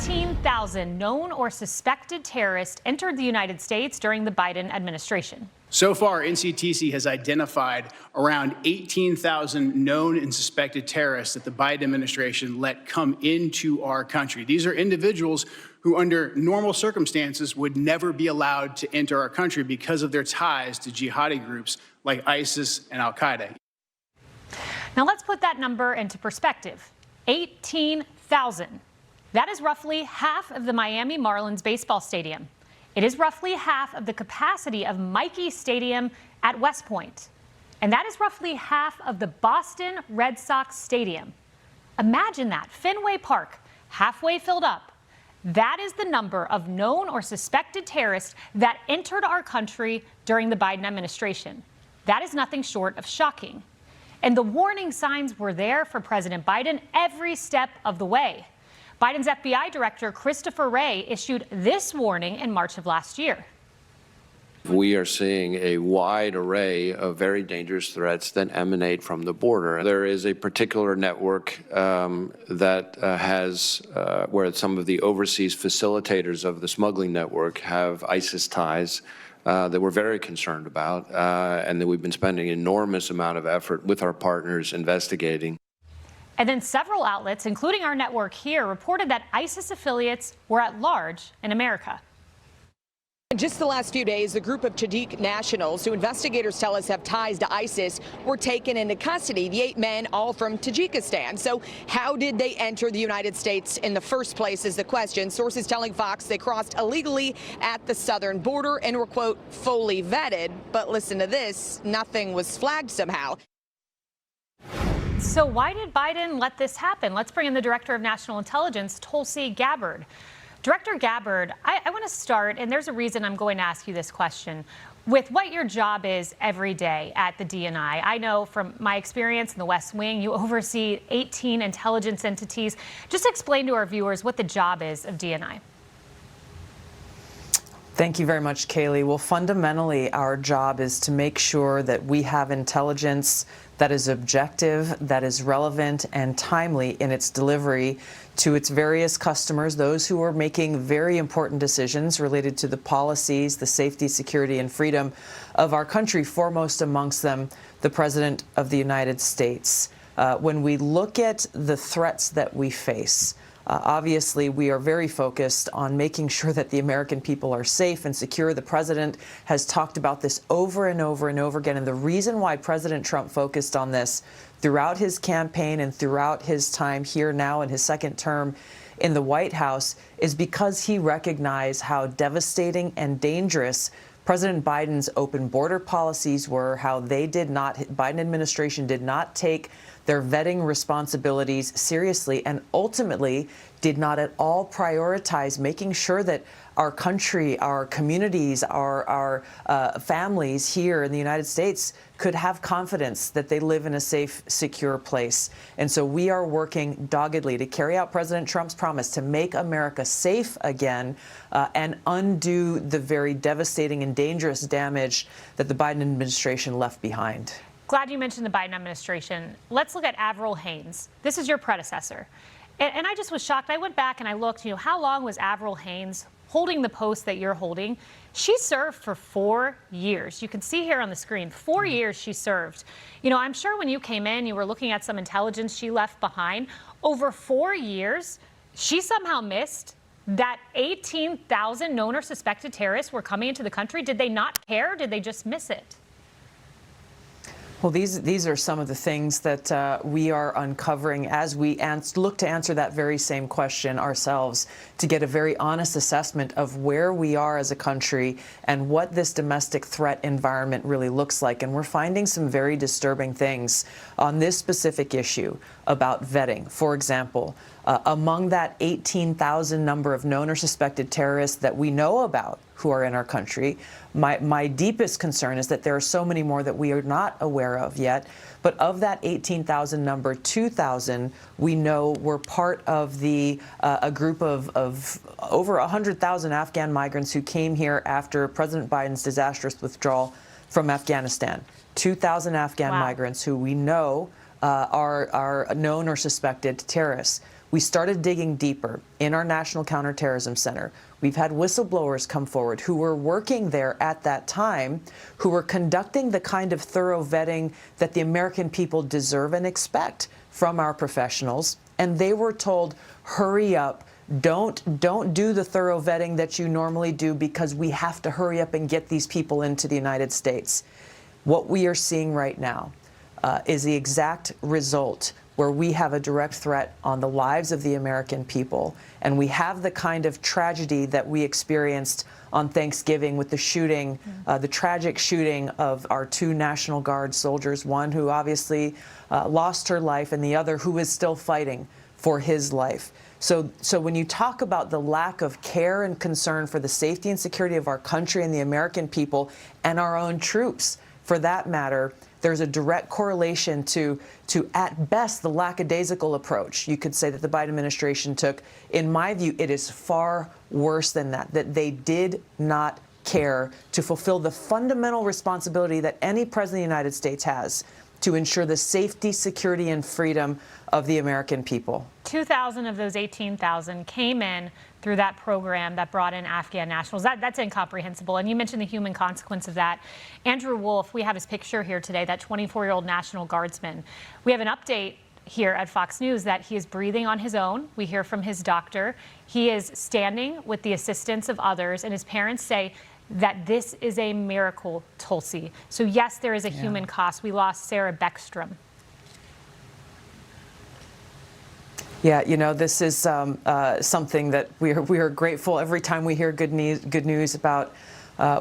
18,000 known or suspected terrorists entered the United States during the Biden administration. So far, NCTC has identified around 18,000 known and suspected terrorists that the Biden administration let come into our country. These are individuals who, under normal circumstances, would never be allowed to enter our country because of their ties to jihadi groups like ISIS and al-Qaeda. Now let's put that number into perspective. 18,000. That is roughly half of the Miami Marlins baseball stadium. It is roughly half of the capacity of Michie Stadium at West Point. And that is roughly half of the Boston Red Sox Stadium. Imagine that, Fenway Park, halfway filled up. That is the number of known or suspected terrorists that entered our country during the Biden administration. That is nothing short of shocking. And the warning signs were there for President Biden every step of the way. Biden's FBI Director Christopher Wray issued this warning in March of last year. We are seeing a wide array of very dangerous threats that emanate from the border. There is a particular network that has, where some of the overseas facilitators of the smuggling network have ISIS ties that we're very concerned about and that we've been spending an enormous amount of effort with our partners investigating. And then several outlets, including our network here, reported that ISIS affiliates were at large in America. In just the last few days, a group of Tajik nationals who investigators tell us have ties to ISIS were taken into custody. The 8 men, all from Tajikistan. So how did they enter the United States in the first place is the question. Sources telling Fox they crossed illegally at the southern border and were, quote, fully vetted. But listen to this, nothing was flagged somehow. So why did Biden let this happen? Let's bring in the Director of National Intelligence, Tulsi Gabbard. Director Gabbard, I want to start, and there's a reason I'm going to ask you this question, with what your job is every day at the DNI. I know from my experience in the West Wing, you oversee 18 intelligence entities. Just explain to our viewers what the job is of DNI. Thank you very much, Kaylee. Well, fundamentally, our job is to make sure that we have intelligence that is objective, that is relevant and timely in its delivery to its various customers, those who are making very important decisions related to the policies, the safety, security, and freedom of our country, foremost amongst them, the President of the United States. When we look at the threats that we face, obviously, we are very focused on making sure that the American people are safe and secure. The president has talked about this over and over and over again. And the reason why President Trump focused on this throughout his campaign and throughout his time here now in his second term in the White House is because he recognized how devastating and dangerous President Biden's open border policies were, how they did not, Biden administration did not take their vetting responsibilities seriously and ultimately did not at all prioritize making sure that our country, our communities, our families here in the United States could have confidence that they live in a safe, secure place. And so we are working doggedly to carry out President Trump's promise to make America safe again and undo the very devastating and dangerous damage that the Biden administration left behind. Glad you mentioned the Biden administration. Let's look at Avril Haines. This is your predecessor. And I just was shocked. I went back and I looked, how long was Avril Haines holding the post that you're holding? She served for 4 years. You can see here on the screen, 4 years she served. I'm sure when you came in, you were looking at some intelligence she left behind. Over 4 years, she somehow missed that 18,000 known or suspected terrorists were coming into the country. Did they not care? Did they just miss it? Well, these are some of the things that we are uncovering as we look to answer that very same question ourselves, to get a very honest assessment of where we are as a country and what this domestic threat environment really looks like. And we're finding some very disturbing things on this specific issue about vetting. For example, among that 18,000 number of known or suspected terrorists that we know about who are in our country, my deepest concern is that there are so many more that we are not aware of yet. But of that 18,000 number, 2,000 we know were part of a group of over 100,000 Afghan migrants who came here after President Biden's disastrous withdrawal from Afghanistan. 2,000 Afghan migrants who we know are known or suspected terrorists. we started digging deeper in our National Counterterrorism Center. We've had whistleblowers come forward who were working there at that time, who were conducting the kind of thorough vetting that the American people deserve and expect from our professionals. And they were told, hurry up, don't do the thorough vetting that you normally do, because we have to hurry up and get these people into the United States. What we are seeing right now is the exact result, where we have a direct threat on the lives of the American people. And we have the kind of tragedy that we experienced on Thanksgiving with the shooting, the tragic shooting of our 2 National Guard soldiers, one who obviously lost her life and the other who is still fighting for his life. So when you talk about the lack of care and concern for the safety and security of our country and the American people and our own troops, for that matter, there's a direct correlation to at best, the lackadaisical approach you could say that the Biden administration took. In my view, it is far worse than that they did not care to fulfill the fundamental responsibility that any president of the United States has to ensure the safety, security, and freedom of the American people. 2,000 of those 18,000 came in through that program that brought in Afghan nationals. That's incomprehensible. And you mentioned the human consequence of that. Andrew Wolf, we have his picture here today, that 24-year-old National Guardsman. We have an update here at Fox News that he is breathing on his own. We hear from his doctor. He is standing with the assistance of others, and his parents say that this is a miracle, Tulsi. So yes, there is a human cost. We lost Sarah Beckstrom. Yeah, you know, this is something that we are grateful every time we hear good news about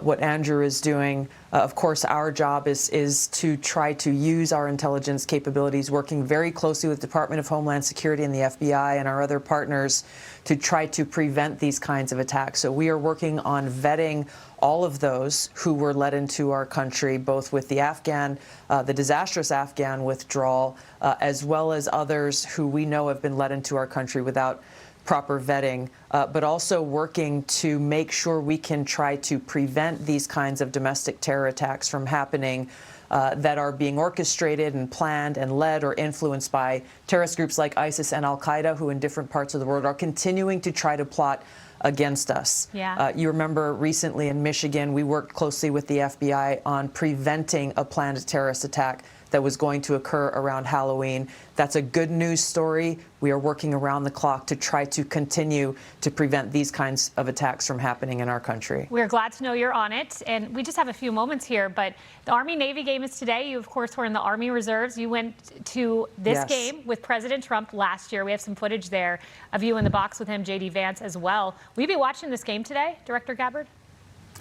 what Andrew is doing. Of course, our job is to try to use our intelligence capabilities, working very closely with the Department of Homeland Security and the FBI and our other partners to try to prevent these kinds of attacks. So we are working on vetting all of those who were led into our country, both with the disastrous Afghan withdrawal, as well as others who we know have been led into our country without proper vetting, but also working to make sure we can try to prevent these kinds of domestic terror attacks from happening that are being orchestrated and planned and led or influenced by terrorist groups like ISIS and al-Qaeda, who in different parts of the world are continuing to try to plot against us. Yeah. You remember recently in Michigan, we worked closely with the FBI on preventing a planned terrorist attack that was going to occur around Halloween. That's a good news story. We are working around the clock to try to continue to prevent these kinds of attacks from happening in our country. We're glad to know you're on it. And we just have a few moments here, but the Army-Navy game is today. You, of course, were in the Army Reserves. You went to this game with President Trump last year. We have some footage there of you in the box with him, J.D. Vance, as well. Will you be watching this game today, Director Gabbard?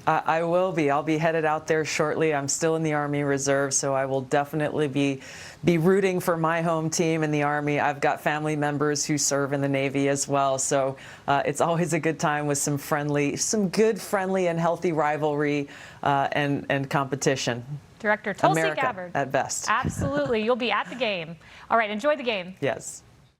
I will be. I'll be headed out there shortly. I'm still in the Army Reserve, so I will definitely be rooting for my home team in the Army. I've got family members who serve in the Navy as well, so it's always a good time with some good, friendly, and healthy rivalry and competition. Director Tulsi America, Gabbard. at best. Absolutely. You'll be at the game. All right, enjoy the game. Yes.